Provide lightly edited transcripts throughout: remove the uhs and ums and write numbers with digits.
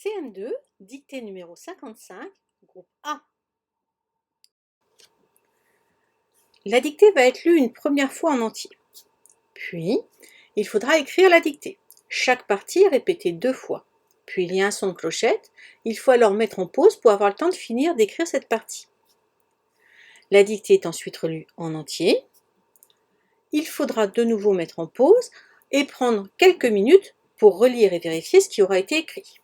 CM2, dictée numéro 55, groupe A. La dictée va être lue une première fois en entier. Puis, il faudra écrire la dictée. Chaque partie est répétée 2 fois. Puis il y a un son de clochette. Il faut alors mettre en pause pour avoir le temps de finir d'écrire cette partie. La dictée est ensuite relue en entier. Il faudra de nouveau mettre en pause et prendre quelques minutes pour relire et vérifier ce qui aura été écrit.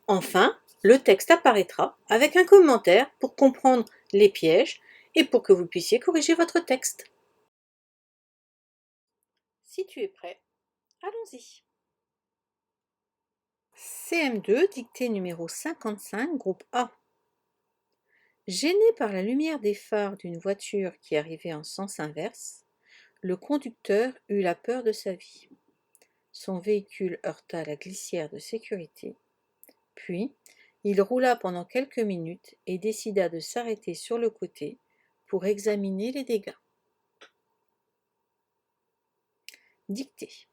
Enfin, le texte apparaîtra avec un commentaire pour comprendre les pièges et pour que vous puissiez corriger votre texte. Si tu es prêt, allons-y. CM2, dictée numéro 55, groupe A. Gêné par la lumière des phares d'une voiture qui arrivait en sens inverse, le conducteur eut la peur de sa vie. Son véhicule heurta la glissière de sécurité. Puis, il roula pendant quelques minutes et décida de s'arrêter sur le côté pour examiner les dégâts. Dictée.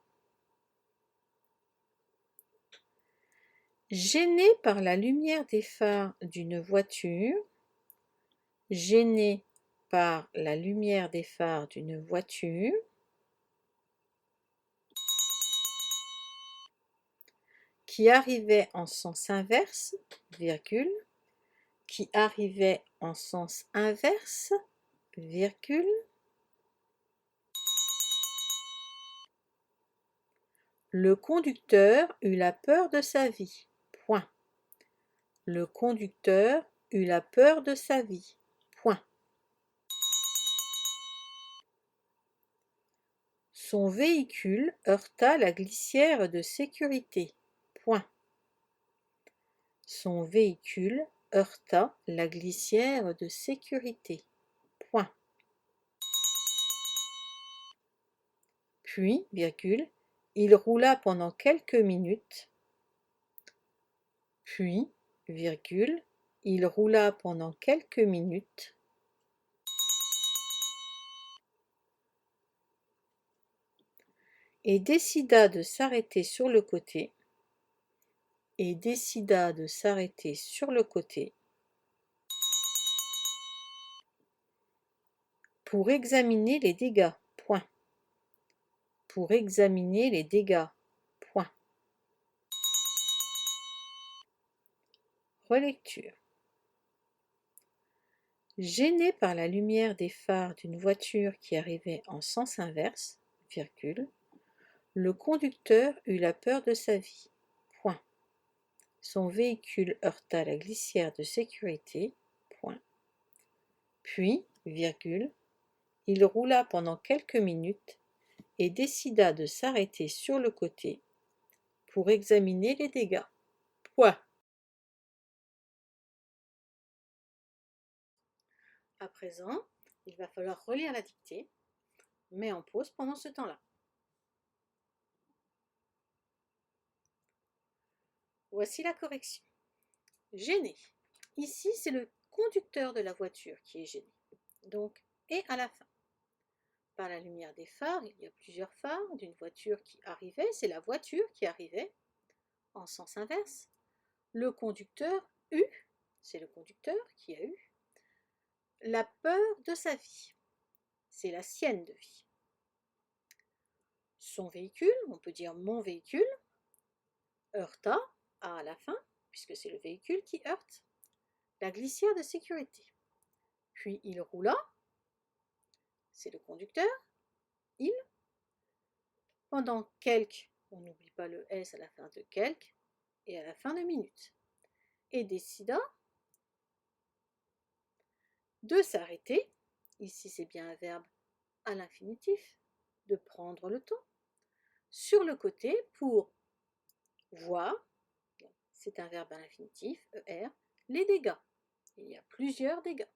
Gêné par la lumière des phares d'une voiture, gêné par la lumière des phares d'une voiture, qui arrivait en sens inverse, virgule, qui arrivait en sens inverse, virgule, le conducteur eut la peur de sa vie, point. Le conducteur eut la peur de sa vie, point. Son véhicule heurta la glissière de sécurité, point. Son véhicule heurta la glissière de sécurité, point. Puis, virgule, il roula pendant quelques minutes. Puis, virgule, il roula pendant quelques minutes. Et décida de s'arrêter sur le côté. Et décida de s'arrêter sur le côté pour examiner les dégâts, point. Pour examiner les dégâts, point. Relecture. Gêné par la lumière des phares d'une voiture qui arrivait en sens inverse, virgule, le conducteur eut la peur de sa vie, point. Son véhicule heurta la glissière de sécurité, point. Puis, virgule, il roula pendant quelques minutes et décida de s'arrêter sur le côté pour examiner les dégâts, point. À présent, il va falloir relire la dictée. Mets en pause pendant ce temps-là. Voici la correction. Gêné. Ici, c'est le conducteur de la voiture qui est gêné. Donc, et à la fin. Par la lumière des phares, il y a plusieurs phares d'une voiture qui arrivait. C'est la voiture qui arrivait en sens inverse. Le conducteur eut, c'est le conducteur qui a eu, la peur de sa vie. C'est la sienne de vie. Son véhicule, on peut dire mon véhicule, heurta, à la fin, puisque c'est le véhicule qui heurte, la glissière de sécurité. Puis il roula, c'est le conducteur, il, pendant quelques, on n'oublie pas le S à la fin de quelques, et à la fin de minutes, et décida de s'arrêter, ici c'est bien un verbe à l'infinitif, de prendre le temps, sur le côté pour voir, c'est un verbe à l'infinitif, ER, les dégâts. Il y a plusieurs dégâts.